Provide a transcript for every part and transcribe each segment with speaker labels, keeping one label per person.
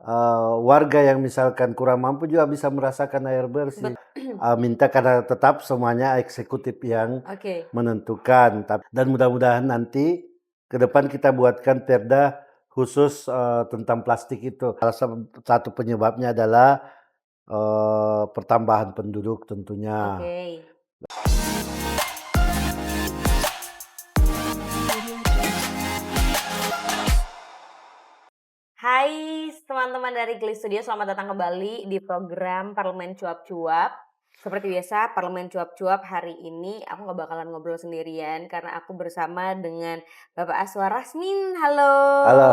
Speaker 1: warga yang misalkan kurang mampu juga bisa merasakan air bersih. Minta karena tetap semuanya eksekutif yang
Speaker 2: Oke.
Speaker 1: menentukan. Dan mudah-mudahan nanti ke depan kita buatkan perda khusus tentang plastik itu. Salah satu penyebabnya adalah pertambahan penduduk tentunya.
Speaker 2: Oke. Hai teman-teman dari Geli Studio, selamat datang kembali di program Parlemen Cuap-Cuap. Seperti biasa, Parlemen Cuap-Cuap hari ini aku gak bakalan ngobrol sendirian karena aku bersama dengan Bapak Aswar Rasmin. Halo.
Speaker 1: Halo.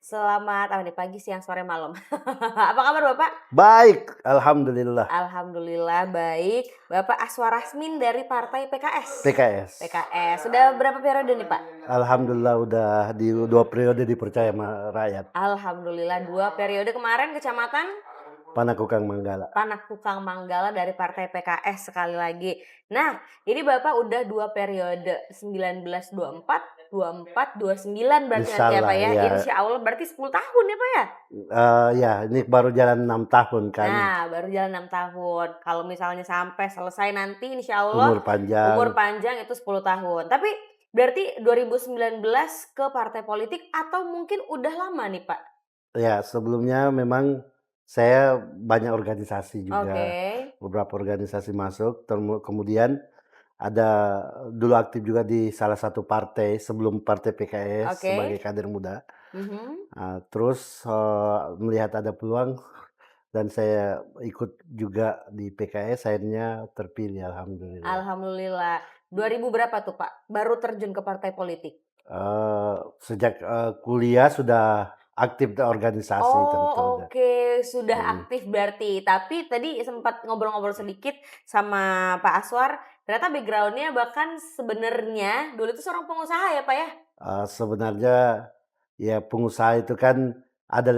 Speaker 2: Selamat pagi, siang, sore, malam. Apa kabar Bapak?
Speaker 1: Baik, alhamdulillah.
Speaker 2: Alhamdulillah baik. Bapak Aswar Rasmin dari Partai PKS.
Speaker 1: PKS.
Speaker 2: PKS. Sudah berapa periode nih Pak?
Speaker 1: Alhamdulillah udah di 2 periode dipercaya sama rakyat.
Speaker 2: Alhamdulillah 2 periode. Kemarin Kecamatan
Speaker 1: Panakukang Manggala.
Speaker 2: Panakukang Manggala dari Partai PKS sekali lagi. Nah, ini Bapak udah 2 periode, 1924, 24, 29 berarti nanti ya Pak ya.
Speaker 1: Insyaallah, ya.
Speaker 2: Insya Allah berarti 10 tahun ya Pak ya?
Speaker 1: Ya ini baru jalan 6 tahun kan.
Speaker 2: Nah, baru jalan 6 tahun. Kalau misalnya sampai selesai nanti insya Allah
Speaker 1: Umur panjang.
Speaker 2: umur panjang itu 10 tahun. Tapi berarti 2019 ke partai politik atau mungkin udah lama nih Pak?
Speaker 1: Ya, sebelumnya memang saya banyak organisasi juga.
Speaker 2: Oke.
Speaker 1: Beberapa organisasi masuk, kemudian ada dulu aktif juga di salah satu partai sebelum partai PKS
Speaker 2: Oke.
Speaker 1: sebagai kader muda.
Speaker 2: Mhm.
Speaker 1: Terus melihat ada peluang dan saya ikut juga di PKS, akhirnya terpilih alhamdulillah.
Speaker 2: Alhamdulillah. 2000 berapa tuh Pak, baru terjun ke partai politik?
Speaker 1: Sejak kuliah sudah aktif di organisasi tentu.
Speaker 2: Oh oke, sudah aktif berarti. Tapi tadi sempat ngobrol-ngobrol sedikit sama Pak Aswar, ternyata background-nya bahkan sebenarnya dulu itu seorang pengusaha ya Pak ya?
Speaker 1: Sebenarnya ya pengusaha itu kan ada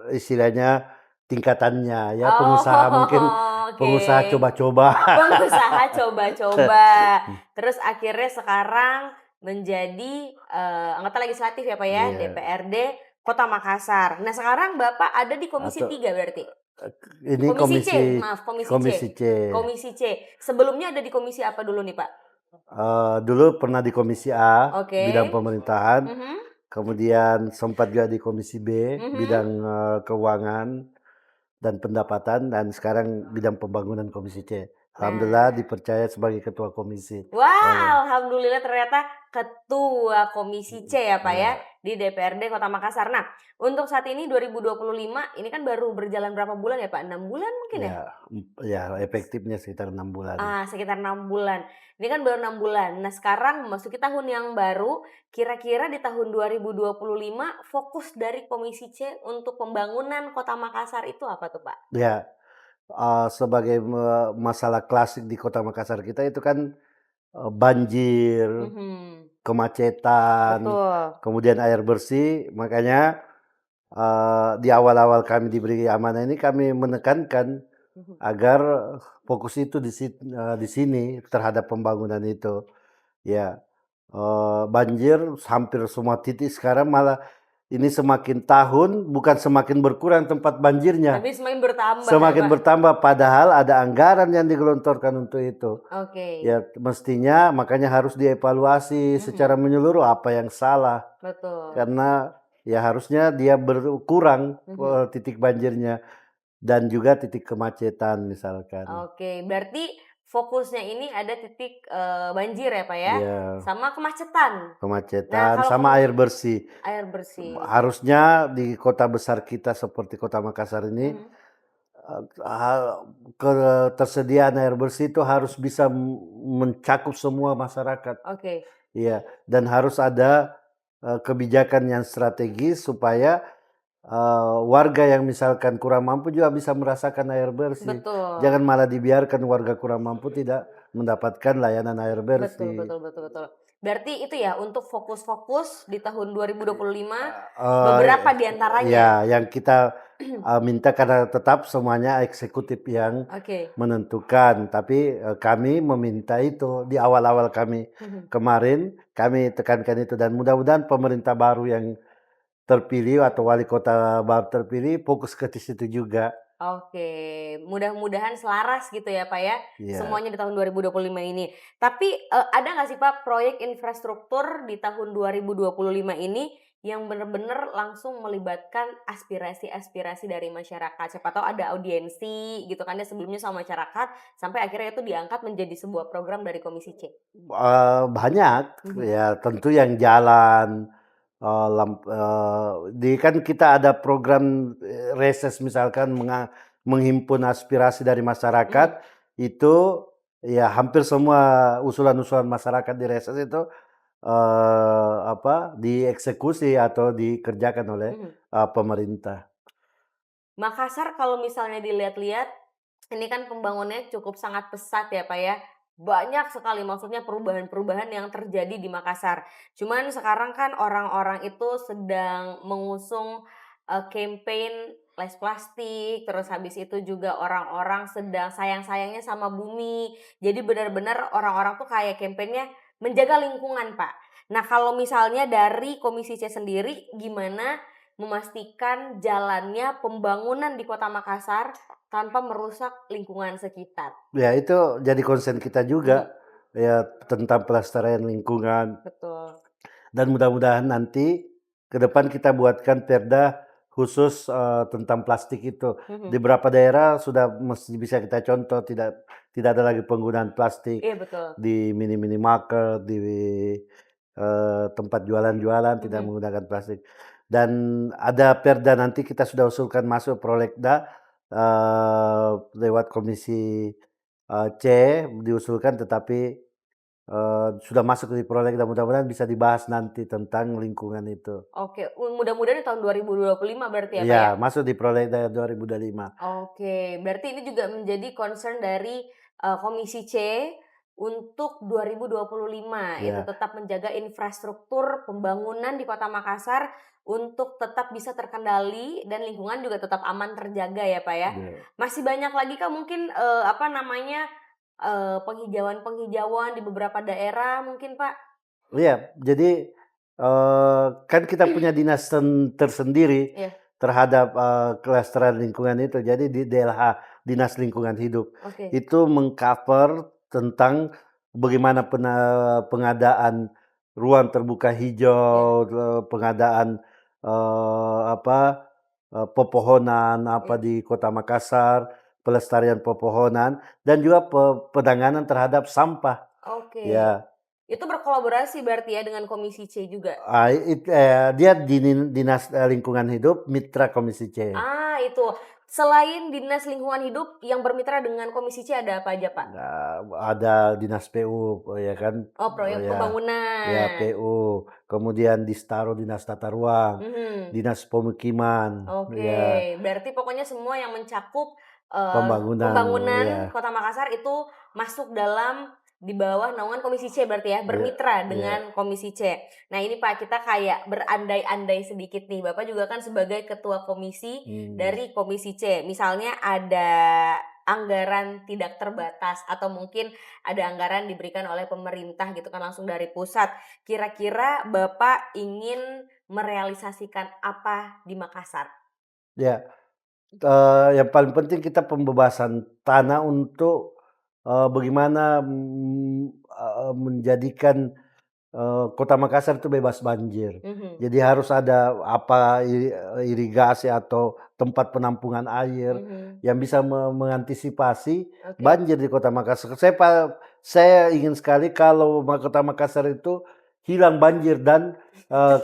Speaker 1: istilahnya tingkatannya ya, pengusaha mungkin
Speaker 2: Oke.
Speaker 1: pengusaha coba-coba.
Speaker 2: Pengusaha coba-coba. Terus akhirnya sekarang menjadi anggota legislatif ya Pak ya,
Speaker 1: Iya.
Speaker 2: DPRD Kota Makassar. Nah sekarang Bapak ada di Komisi
Speaker 1: Atau
Speaker 2: 3 berarti?
Speaker 1: ini
Speaker 2: Komisi C, maaf Komisi C.
Speaker 1: komisi C.
Speaker 2: Komisi C. Sebelumnya ada di komisi apa dulu nih Pak?
Speaker 1: Dulu pernah di komisi A,
Speaker 2: Oke.
Speaker 1: bidang pemerintahan,
Speaker 2: Mhm.
Speaker 1: kemudian sempat juga di komisi B,
Speaker 2: Mhm.
Speaker 1: bidang keuangan dan pendapatan, dan sekarang bidang pembangunan komisi C. Alhamdulillah dipercaya sebagai ketua komisi.
Speaker 2: Wah, alhamdulillah ternyata ketua komisi C ya Pak ya di DPRD Kota Makassar. Nah, untuk saat ini 2025 ini kan baru berjalan berapa bulan ya Pak? 6 bulan mungkin ya?
Speaker 1: Ya, efektifnya sekitar 6 bulan.
Speaker 2: Sekitar 6 bulan. Ini kan baru 6 bulan. Nah, sekarang memasuki tahun yang baru, kira-kira di tahun 2025 fokus dari Komisi C untuk pembangunan Kota Makassar itu apa tuh Pak?
Speaker 1: Ya, sebagai masalah klasik di Kota Makassar kita itu kan banjir,
Speaker 2: Mhm.
Speaker 1: kemacetan,
Speaker 2: Betul.
Speaker 1: kemudian air bersih. Makanya di awal-awal kami diberi amanah ini kami menekankan
Speaker 2: Mhm.
Speaker 1: agar fokus itu di sini terhadap pembangunan itu. Ya, banjir hampir semua titik sekarang, malah ini semakin tahun bukan semakin berkurang tempat banjirnya.
Speaker 2: Tapi semakin bertambah ya
Speaker 1: Semakin
Speaker 2: Pak?
Speaker 1: bertambah padahal ada anggaran yang digelontorkan untuk itu.
Speaker 2: Oke.
Speaker 1: Ya mestinya makanya harus dievaluasi secara menyeluruh apa yang salah.
Speaker 2: Betul.
Speaker 1: Karena ya harusnya dia berkurang titik banjirnya dan juga titik kemacetan misalkan.
Speaker 2: Oke, berarti fokusnya ini ada titik, banjir ya, Pak, ya?
Speaker 1: Iya,
Speaker 2: Sama kemacetan. Nah,
Speaker 1: kemacetan
Speaker 2: kalau
Speaker 1: sama air bersih.
Speaker 2: air bersih.
Speaker 1: Harusnya di kota besar kita seperti Kota Makassar ini
Speaker 2: Mhm.
Speaker 1: ketersediaan air bersih itu harus bisa mencakup semua masyarakat.
Speaker 2: Oke.
Speaker 1: Iya, dan harus ada kebijakan yang strategis supaya warga yang misalkan kurang mampu juga bisa merasakan air bersih.
Speaker 2: Betul.
Speaker 1: Jangan malah dibiarkan warga kurang mampu tidak mendapatkan layanan air
Speaker 2: Betul
Speaker 1: bersih.
Speaker 2: betul betul betul. Berarti itu ya untuk fokus-fokus di tahun 2025
Speaker 1: Eh,
Speaker 2: beberapa di antaranya.
Speaker 1: Ya, yang kita minta karena tetap semuanya eksekutif yang
Speaker 2: Oke.
Speaker 1: menentukan, tapi kami meminta itu di awal-awal kami kemarin kami tekankan itu, dan mudah-mudahan pemerintah baru yang terpilih atau wali kota baru terpilih fokus ke situ juga.
Speaker 2: Oke, mudah-mudahan selaras gitu ya, Pak, ya,
Speaker 1: Iya.
Speaker 2: semuanya di tahun 2025 ini. Tapi, ada nggak sih, Pak, proyek infrastruktur di tahun 2025 ini yang bener-bener langsung melibatkan aspirasi-aspirasi dari masyarakat? Siapa tahu ada audiensi gitu kan ya sebelumnya sama masyarakat, sampai akhirnya itu diangkat menjadi sebuah program dari Komisi C.
Speaker 1: Banyak,
Speaker 2: Mhm,
Speaker 1: ya tentu yang jalan, di kan kita ada program, reses misalkan menghimpun aspirasi dari masyarakat,
Speaker 2: mhm,
Speaker 1: itu ya hampir semua usulan-usulan masyarakat di reses itu, dieksekusi atau dikerjakan oleh,
Speaker 2: mhm.
Speaker 1: pemerintah.
Speaker 2: Makassar kalau misalnya dilihat-lihat, ini kan pembangunannya cukup sangat pesat ya, Pak, ya. Banyak sekali maksudnya perubahan-perubahan yang terjadi di Makassar. Cuman sekarang kan orang-orang itu sedang mengusung, campaign less plastik, terus habis itu juga orang-orang sedang sayang-sayangnya sama bumi. Jadi benar-benar orang-orang tuh kayak campaign menjaga lingkungan, Pak. Nah, kalau misalnya dari Komisi C sendiri gimana memastikan jalannya pembangunan di Kota Makassar tanpa merusak lingkungan sekitar.
Speaker 1: Ya itu jadi concern kita
Speaker 2: Mhm,
Speaker 1: juga, ya tentang pelestarian lingkungan.
Speaker 2: betul.
Speaker 1: Dan mudah-mudahan nanti ke depan kita buatkan perda khusus, tentang plastik itu. Di
Speaker 2: Mhm.
Speaker 1: beberapa daerah sudah bisa kita contoh tidak tidak ada lagi penggunaan plastik
Speaker 2: Iya betul.
Speaker 1: di minimarket, di, tempat jualan-jualan tidak
Speaker 2: Mhm.
Speaker 1: menggunakan plastik. Dan ada perda nanti kita sudah usulkan masuk prolegda, lewat komisi, C diusulkan tetapi sudah masuk di prolegda, mudah-mudahan bisa dibahas nanti tentang lingkungan itu.
Speaker 2: Oke, mudah-mudahan di tahun 2025 berarti ya, Pak,
Speaker 1: Iya,
Speaker 2: ya?
Speaker 1: masuk di prolegda 2025.
Speaker 2: Oke, berarti ini juga menjadi concern dari, Komisi C untuk 2025, yaitu
Speaker 1: Ya,
Speaker 2: tetap menjaga infrastruktur pembangunan di Kota Makassar untuk tetap bisa terkendali dan lingkungan juga tetap aman terjaga ya, Pak, ya.
Speaker 1: iya.
Speaker 2: Masih banyak lagi Kak mungkin, penghijauan-penghijauan di beberapa daerah mungkin, Pak?
Speaker 1: Iya, jadi, kan kita punya dinas tersendiri
Speaker 2: Iya,
Speaker 1: terhadap, kelestarian lingkungan itu. Jadi di DLH, Dinas Lingkungan Hidup,
Speaker 2: oke,
Speaker 1: itu meng-cover tentang bagaimana pengadaan ruang terbuka
Speaker 2: iya,
Speaker 1: hijau, pengadaan, pepohonan
Speaker 2: iya,
Speaker 1: di Kota Makassar, pelestarian pepohonan, dan juga penanganan terhadap sampah,
Speaker 2: oke.
Speaker 1: ya.
Speaker 2: Itu berkolaborasi berarti ya dengan Komisi C juga?
Speaker 1: Dia Dinas, Lingkungan Hidup Mitra Komisi C.
Speaker 2: Ah, itu. Selain Dinas Lingkungan Hidup yang bermitra dengan Komisi C ada apa aja, Pak?
Speaker 1: Ada Dinas PU, ya kan,
Speaker 2: Oh, proyek
Speaker 1: ya
Speaker 2: pembangunan.
Speaker 1: PU, kemudian Distaro Dinas Tata Ruang,
Speaker 2: Mhm.
Speaker 1: Dinas Pemukiman,
Speaker 2: Oke,
Speaker 1: ya
Speaker 2: berarti pokoknya semua yang mencakup,
Speaker 1: pembangunan, ya
Speaker 2: pembangunan Kota Makassar itu masuk dalam di bawah naungan Komisi C berarti ya,
Speaker 1: ya
Speaker 2: bermitra
Speaker 1: ya,
Speaker 2: dengan Komisi C. Nah ini Pak, kita kayak berandai-andai sedikit nih, Bapak juga kan sebagai ketua komisi
Speaker 1: mmm,
Speaker 2: dari Komisi C. Misalnya ada anggaran tidak terbatas atau mungkin ada anggaran diberikan oleh pemerintah gitu kan langsung dari pusat. Kira-kira Bapak ingin merealisasikan apa di Makassar?
Speaker 1: ya, yang paling penting kita pembebasan tanah untuk, bagaimana, menjadikan Kota Makassar itu bebas banjir.
Speaker 2: Mhm,
Speaker 1: Jadi harus ada irigasi atau tempat penampungan air
Speaker 2: mhm,
Speaker 1: yang bisa mengantisipasi
Speaker 2: oke.
Speaker 1: banjir di Kota Makassar. Saya ingin sekali kalau Kota Makassar itu hilang banjir dan,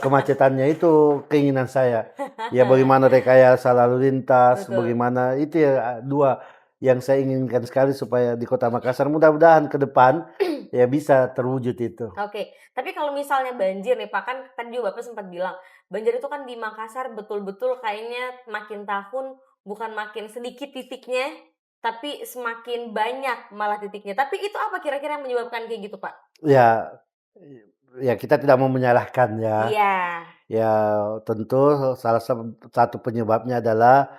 Speaker 1: kemacetannya, itu keinginan saya. Ya bagaimana rekayasa lalu lintas,
Speaker 2: Betul,
Speaker 1: bagaimana itu ya, 2 yang saya inginkan sekali supaya di Kota Makassar mudah-mudahan ke depan ya bisa terwujud itu.
Speaker 2: oke. Tapi kalau misalnya banjir nih Pak, kan tadi juga Bapak sempat bilang, banjir itu kan di Makassar betul-betul kayaknya makin tahun bukan makin sedikit titiknya, tapi semakin banyak malah titiknya. Tapi itu apa kira-kira yang menyebabkan kayak gitu, Pak?
Speaker 1: Ya, ya kita tidak mau menyalahkan ya.
Speaker 2: Iya,
Speaker 1: Ya tentu salah satu penyebabnya adalah,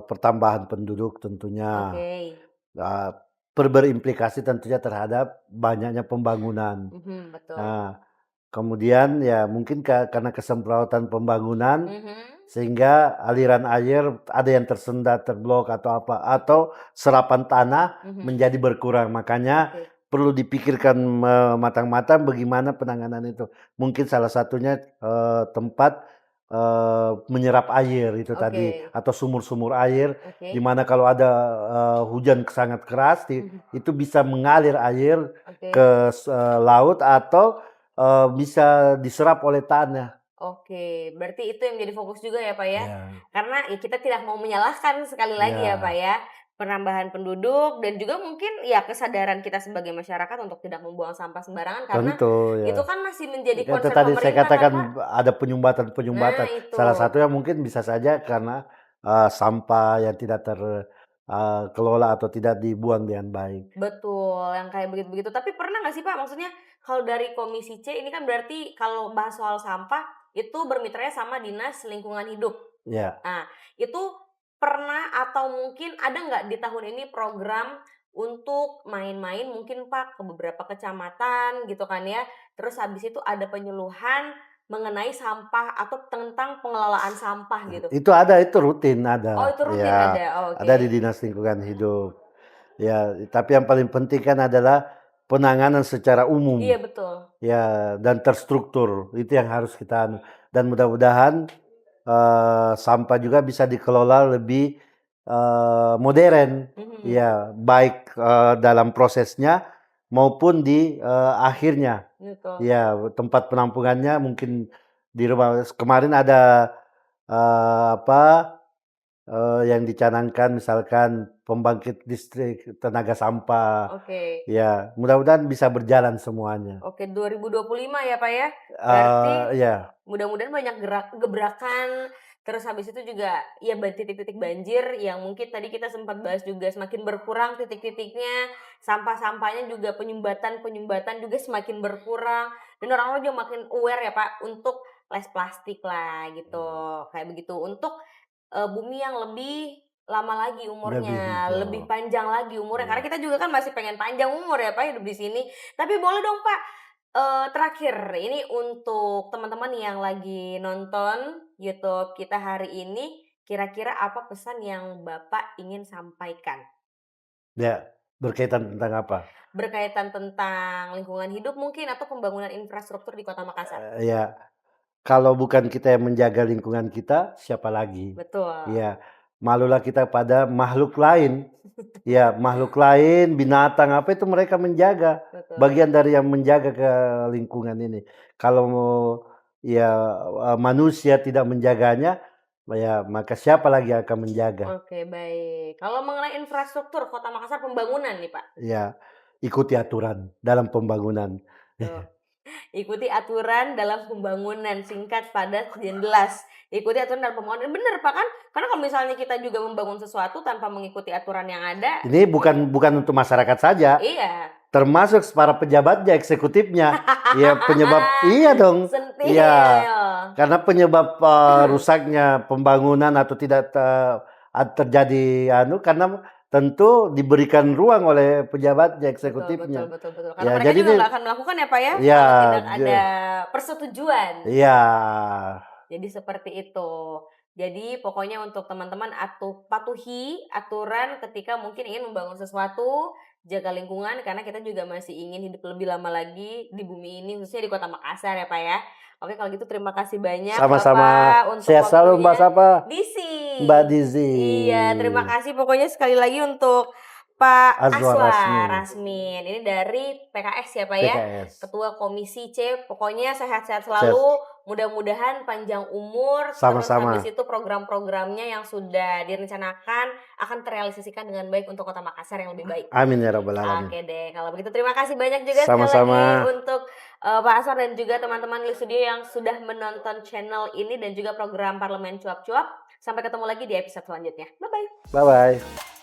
Speaker 1: pertambahan penduduk tentunya,
Speaker 2: oke.
Speaker 1: eee, berimplikasi tentunya terhadap banyaknya pembangunan.
Speaker 2: Mhm, betul.
Speaker 1: Nah, Kemudian ya mungkin karena kesemprautan pembangunan
Speaker 2: Mhm.
Speaker 1: sehingga aliran air ada yang tersendat, terblok atau apa, atau serapan tanah
Speaker 2: Mhm.
Speaker 1: menjadi berkurang. Makanya
Speaker 2: Oke.
Speaker 1: perlu dipikirkan matang-matang bagaimana penanganan itu. Mungkin salah satunya tempat menyerap air itu tadi
Speaker 2: Oke.
Speaker 1: atau sumur-sumur air di
Speaker 2: Oke.
Speaker 1: mana kalau ada hujan sangat keras
Speaker 2: Mhm.
Speaker 1: itu bisa mengalir air
Speaker 2: Oke.
Speaker 1: ke laut atau bisa diserap oleh tanah.
Speaker 2: Oke, berarti itu yang menjadi fokus juga ya, Pak, ya?
Speaker 1: Ya,
Speaker 2: Karena ya kita tidak mau menyalahkan sekali lagi ya, Pak,
Speaker 1: ya,
Speaker 2: ya, penambahan penduduk dan juga mungkin ya kesadaran kita sebagai masyarakat untuk tidak membuang sampah sembarangan karena
Speaker 1: tentu
Speaker 2: itu
Speaker 1: ya.
Speaker 2: kan masih menjadi
Speaker 1: Itu
Speaker 2: concern
Speaker 1: tadi saya
Speaker 2: pemerintah kan, Pak?
Speaker 1: katakan ada
Speaker 2: Nah,
Speaker 1: penyumbatan-penyumbatan.
Speaker 2: itu.
Speaker 1: Salah satunya mungkin bisa saja karena sampah yang tidak terkelola atau tidak dibuang dengan baik.
Speaker 2: Betul, yang kayak begitu-begitu. Tapi pernah nggak sih, Pak, maksudnya kalau dari Komisi C ini kan berarti kalau bahas soal sampah itu bermitranya sama Dinas Lingkungan Hidup.
Speaker 1: Ya.
Speaker 2: Nah, itu pernah atau mungkin ada nggak di tahun ini program untuk main-main mungkin Pak ke beberapa kecamatan gitu kan ya, terus habis itu ada penyuluhan mengenai sampah atau tentang pengelolaan sampah gitu?
Speaker 1: Itu rutin
Speaker 2: Oh
Speaker 1: ada,
Speaker 2: itu rutin
Speaker 1: ya,
Speaker 2: ada? Oh,
Speaker 1: ada
Speaker 2: oke.
Speaker 1: di Dinas Lingkungan Hidup. Ya, tapi yang paling penting kan adalah penanganan secara umum,
Speaker 2: Iya betul.
Speaker 1: ya, dan terstruktur. Itu yang harus kita anu. Dan mudah-mudahan sampah juga bisa dikelola lebih modern,
Speaker 2: Mhm,
Speaker 1: ya, baik dalam prosesnya maupun di akhirnya.
Speaker 2: betul.
Speaker 1: Ya, tempat penampungannya mungkin di rumah. Kemarin ada apa yang dicanangkan misalkan pembangkit listrik tenaga sampah,
Speaker 2: Oke.
Speaker 1: ya mudah-mudahan bisa berjalan semuanya.
Speaker 2: Oke 2025 ya Pak ya? Berarti
Speaker 1: Ya,
Speaker 2: mudah-mudahan banyak gebrakan, terus habis itu juga ya titik-titik banjir yang mungkin tadi kita sempat bahas juga semakin berkurang titik-titiknya, sampah-sampahnya juga penyumbatan-penyumbatan juga semakin berkurang, dan orang-orang juga makin aware ya Pak untuk less plastik lah gitu, kayak begitu. Untuk, bumi yang lebih lama lagi
Speaker 1: lebih
Speaker 2: umurnya, lebih
Speaker 1: hijau.
Speaker 2: panjang lagi umurnya, karena
Speaker 1: Ya.
Speaker 2: kita juga kan masih pengen panjang umur ya Pak hidup di sini. Tapi boleh dong Pak, terakhir, ini untuk teman-teman yang lagi nonton YouTube kita hari ini, kira-kira apa pesan yang Bapak ingin sampaikan?
Speaker 1: Ya, berkaitan tentang apa?
Speaker 2: Berkaitan tentang lingkungan hidup mungkin atau pembangunan infrastruktur di Kota Makassar?
Speaker 1: Ya, kalau bukan kita yang menjaga lingkungan kita, siapa lagi?
Speaker 2: Betul,
Speaker 1: Ya, malulah kita pada makhluk lain. Ya, makhluk lain, binatang apa itu mereka menjaga.
Speaker 2: betul.
Speaker 1: Bagian dari yang menjaga ke lingkungan ini. Kalau ya manusia tidak menjaganya, ya maka siapa lagi yang akan menjaga?
Speaker 2: Oke, baik. Kalau mengenai infrastruktur Kota Makassar pembangunan nih, Pak?
Speaker 1: Ya, ikuti aturan dalam pembangunan.
Speaker 2: Tuh. Ikuti aturan dalam pembangunan, singkat, padat, dan jelas. Ikuti aturan dalam pembangunan. Bener Pak kan? Karena kalau misalnya kita juga membangun sesuatu tanpa mengikuti aturan yang ada,
Speaker 1: Ini
Speaker 2: ya
Speaker 1: bukan untuk masyarakat saja,
Speaker 2: iya.
Speaker 1: termasuk para pejabatnya, eksekutifnya. Ya penyebab iya dong. Iya,
Speaker 2: Sentil.
Speaker 1: karena penyebab rusaknya pembangunan atau tidak terjadi karena tentu diberikan ruang oleh pejabatnya,
Speaker 2: Betul betul
Speaker 1: eksekutifnya.
Speaker 2: betul betul. Karena
Speaker 1: Ya,
Speaker 2: mereka
Speaker 1: jadi
Speaker 2: juga
Speaker 1: ini
Speaker 2: nggak akan melakukan ya Pak ya,
Speaker 1: ya
Speaker 2: kalau tidak ada
Speaker 1: je-
Speaker 2: persetujuan.
Speaker 1: iya.
Speaker 2: Jadi seperti itu. Jadi pokoknya untuk teman-teman patuhi aturan ketika mungkin ingin membangun sesuatu, jaga lingkungan karena kita juga masih ingin hidup lebih lama lagi di bumi ini khususnya di Kota Makassar ya Pak ya. Oke kalau gitu terima kasih banyak
Speaker 1: Sama-sama.
Speaker 2: Bapak untuk
Speaker 1: Sehat selalu Mbak
Speaker 2: waktunya.
Speaker 1: Sapa,
Speaker 2: Disi.
Speaker 1: Mbak Dizi.
Speaker 2: Iya terima kasih pokoknya sekali lagi untuk Pak
Speaker 1: Azwar
Speaker 2: Aswar
Speaker 1: Rasmi,
Speaker 2: Rasmin. Ini dari PKS ya Pak ya.
Speaker 1: PKS.
Speaker 2: Ketua Komisi C. Pokoknya sehat-sehat
Speaker 1: Sehat.
Speaker 2: selalu. Mudah-mudahan panjang umur, terus habis
Speaker 1: Sama-sama.
Speaker 2: itu program-programnya yang sudah direncanakan akan terrealisasikan dengan baik untuk Kota Makassar yang lebih baik.
Speaker 1: Amin ya rabbal alamin.
Speaker 2: Oke deh, kalau begitu terima kasih banyak juga sekali lagi
Speaker 1: Sama-sama.
Speaker 2: untuk Pak Aswar dan juga teman-teman di studio yang sudah menonton channel ini dan juga program Parlemen Cuap-Cuap. Sampai ketemu lagi di episode selanjutnya. Bye-bye.
Speaker 1: Bye-bye.